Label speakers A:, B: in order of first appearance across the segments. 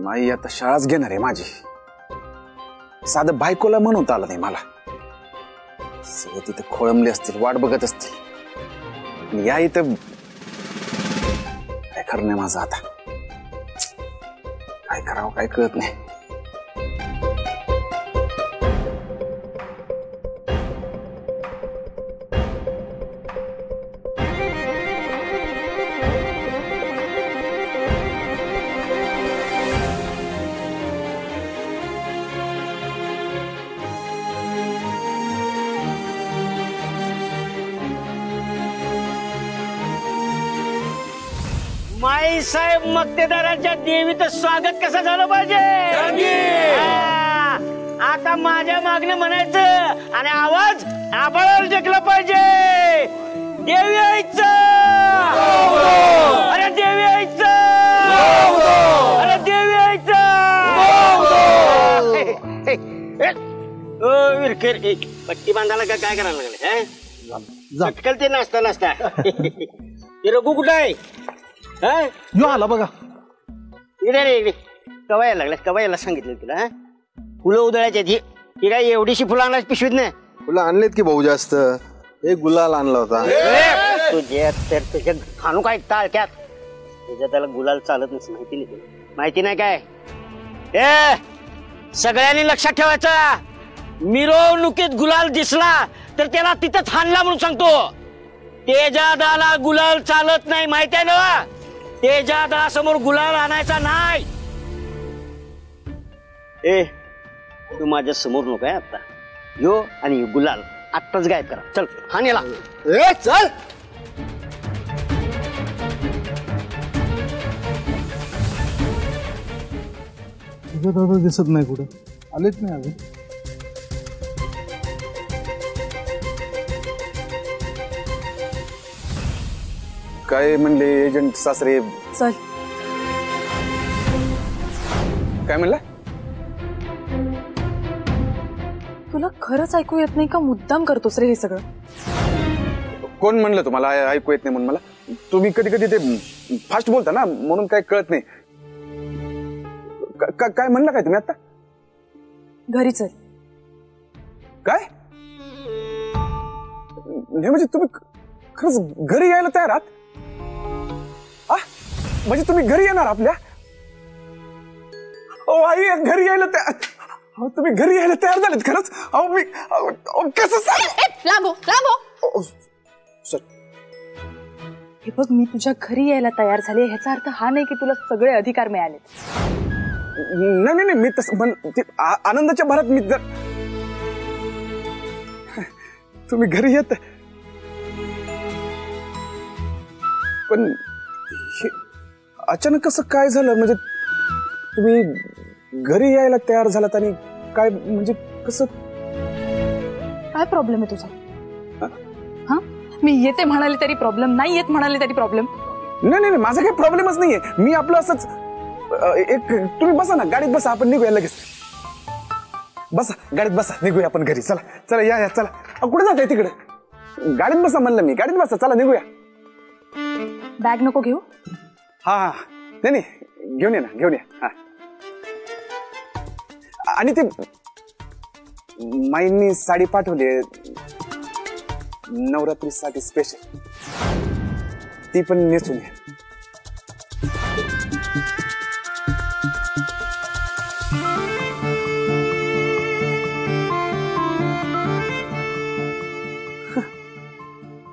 A: माई आता शाळाच घेणार आहे माझी. साधं बायकोला म्हणून आलं नाही मला. सगळे तिथे खोळंबले असतील, वाट बघत असतील. या इथं काय खरं नाही माझं. आता काय करावं काय कळत नाही.
B: माई साहेब मक्तेदारांच्या देवीचं स्वागत कसं झालं पाहिजे. आता माझ्या मागणं म्हणायचं आणि आवाज आभाळावर टेकला पाहिजे. देवी आईचं, अरे देवी आईचं, अरे देवी आईचं. विरखेर पट्टी बांधायला का काय करायला लागले. झटकल ते नाचता नाचता. रघु कुठं आहे.
C: यो आला बघा.
B: इकडे रे इकडे. कवा यायला लागला. कवा यायला सांगितलं तुला. फुलं उधळायची ती काय एवढीशी फुलं आणायची पिशवीत नाही.
D: फुलं आणलेत की भाऊ जास्त. एक गुलाल आणला होता.
B: तुझ्या तर तुझ्या खाणू काय टाळक्यात. तुझ्या त्याला गुलाल चालत नस. माहिती नाही तुला. माहिती नाही काय. सगळ्यांनी लक्षात ठेवायचं. मिरवणुकीत गुलाल दिसला तर त्याला तिथंच हाणला म्हणून सांगतो. तेजादाला गुलाल चालत नाही. माहिती आहे ना. तेजादा समोर गुलाल आणायचा नाही. तू माझ्या समोर नको आहे आता. यो आणि गुलाल आत्ताच गायब करा. चल हानेला. चल.
C: तुझा दादा दिसत नाही कुठे. आलेच नाही अजून.
A: काय म्हणले एजंट सासरे.
E: चल.
A: काय म्हणला.
E: तुला खरंच ऐकू येत नाही का मुद्दाम करतोस रे हे सगळं.
A: कोण म्हणलं तुम्हाला ऐकू येत नाही म्हणून. मला तुम्ही कधी कधी ते फास्ट बोलता ना म्हणून काय कळत नाही. काय म्हणलं काय तुम्ही आता.
E: घरी चल.
A: काय म्हणजे तुम्ही खरंच घरी यायला तयार आहात. म्हणजे तुम्ही घरी येणार आपल्या. आई घरी यायला तयार. तुम्ही घरी यायला तयार झालेत खरंच. मी कसं
E: लांबो लांबो. हे बघ मी तुझ्या घरी यायला तयार झाले ह्याचा अर्थ हा नाही की तुला सगळे अधिकार मिळाले.
A: नाही नाही मी तसं आनंदाच्या भरात मी जर तुम्ही घरी येत पण अचानक कसं काय झालं. म्हणजे तुम्ही घरी यायला तयार झालात आणि काय म्हणजे कसं.
E: काय प्रॉब्लेम आहे तुझा. हा मी येते म्हणाले तरी प्रॉब्लेम. नाही येत म्हणाले तरी प्रॉब्लेम.
A: नाही नाही माझा काही प्रॉब्लेमच नाहीये. मी आपलं असंच एक तुम्ही बसा ना गाडीत बसा. आपण निघूया लगेच. बसा गाडीत बसा. निघूया आपण घरी. चला चला या चला. कुठे जाताय तिकडे. गाडीत बसा म्हणलं मी. गाडीत बसा. चला निघूया.
E: बॅग नको घेऊ.
A: हा हा नाही नाही घेऊन ये ना. घेऊन या. हा आणि ते माईंनी साडी पाठवली नवरात्रीसाठी स्पेशल. ती पण नेसून या.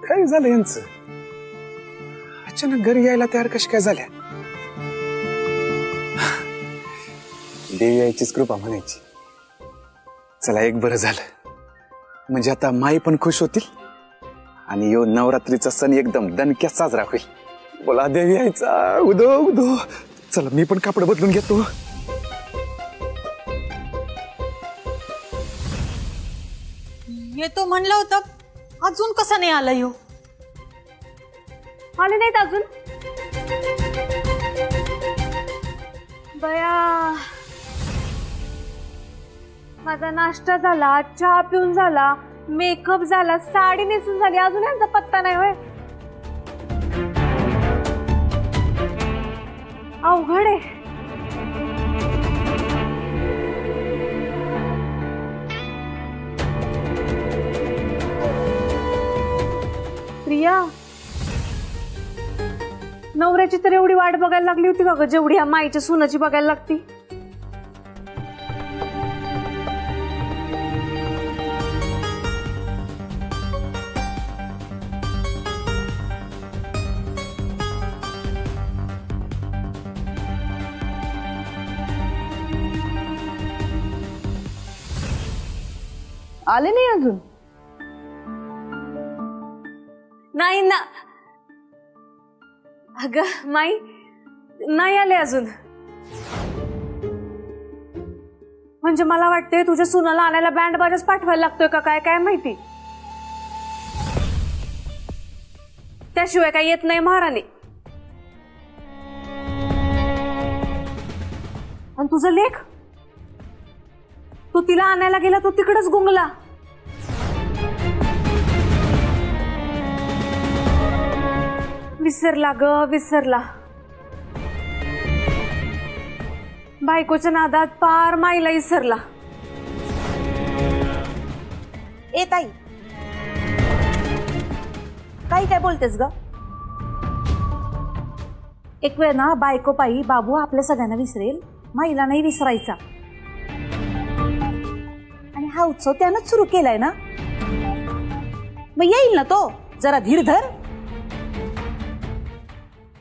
A: काय झालं यांचं. अचानक घरी यायला तयार कशी काय झाल्या. देवी आईचीच कृपा म्हणायची. चला एक बरं झालं. म्हणजे आता माई पण खुश होतील आणि यो नवरात्रीचा सण एकदम दणक्यात साजरा होईल. बोला देवी आईचा उदो उदो. चला मी पण कापड बदलून घेतो.
E: येतो म्हणलं होतं. अजून कसं नाही आलं. यो
F: आले नाहीत अजून. बया माझा नाश्ता झाला. चहा पिऊन झाला. मेकअप झाला. साडी नेसून झाली. अजून यांचा पत्ता नाही होय. अवघड आहे. नवऱ्याची तर एवढी वाट बघायला लागली होती का ग जेवढी ह्या माईच्या सुनाची बघायला लागती.
E: आले नाही अजून?
F: नाही ना अगं माई, नाही आले अजून. म्हणजे मला वाटते तुझ्या सुनाला आणायला बँड बाजाच पाठवायला लागतोय का काय काय माहिती. त्याशिवाय काय येत नाही महाराणी. आणि तुझं लेख, तू तिला आणायला गेला तो तिकडच गुंगला. विसरला ग विसरला. बायकोच्या नादात पार माईला विसरला.
G: ए ताई, काय बोलतेस ग? एक वेळ ना बायको पायी बाबू आपल्या सगळ्यांना विसरेल, माईला नाही विसरायचा. आणि हा उत्सव त्यानंच सुरू केलाय ना, मग येईल ना तो. जरा धीर धर.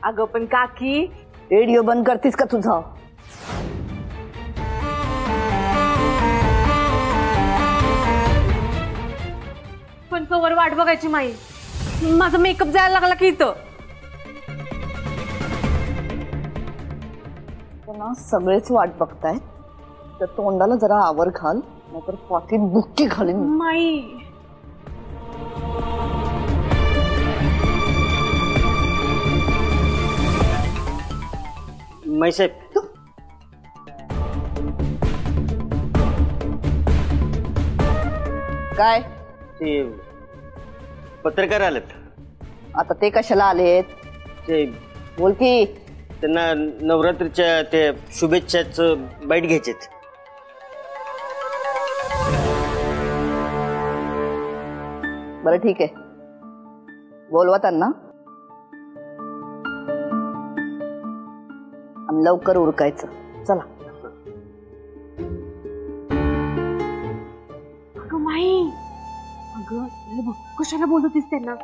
F: अगं पण काकी,
G: रेडिओ बंद करतीस का तुझा?
F: पण कवर वाट बघायची माई. माझा मेकअप जायला लागला की इथं.
G: ना सगळेच वाट बघतायत, तर तोंडाला जरा आवर घाल, नाहीतर पाठीत बुक्की घालीन
F: माई.
B: मैसाहेब,
G: काय
B: ते पत्रकार आलेत.
G: आता ते कशाला आलेत?
B: ते
G: बोल की.
B: त्यांना नवरात्रीच्या ते शुभेच्छाच बाईट घ्यायचेत.
G: बरं ठीक आहे, बोलवा त्यांना आणि लवकर उरकायचं. चला.
F: अगं माई, अगं हे बघ कशाला बोलतोस त्यांना.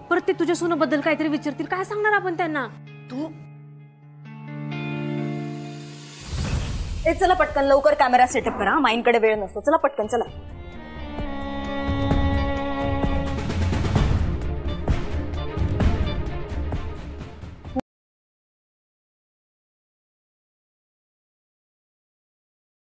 F: परत ते तुझ्या सुनाबद्दल काहीतरी विचारतील, काय सांगणार आपण त्यांना.
G: तू चला पटकन लवकर कॅमेरा सेटअप करा, माईंकडे वेळ नसतो. चला पटकन चला.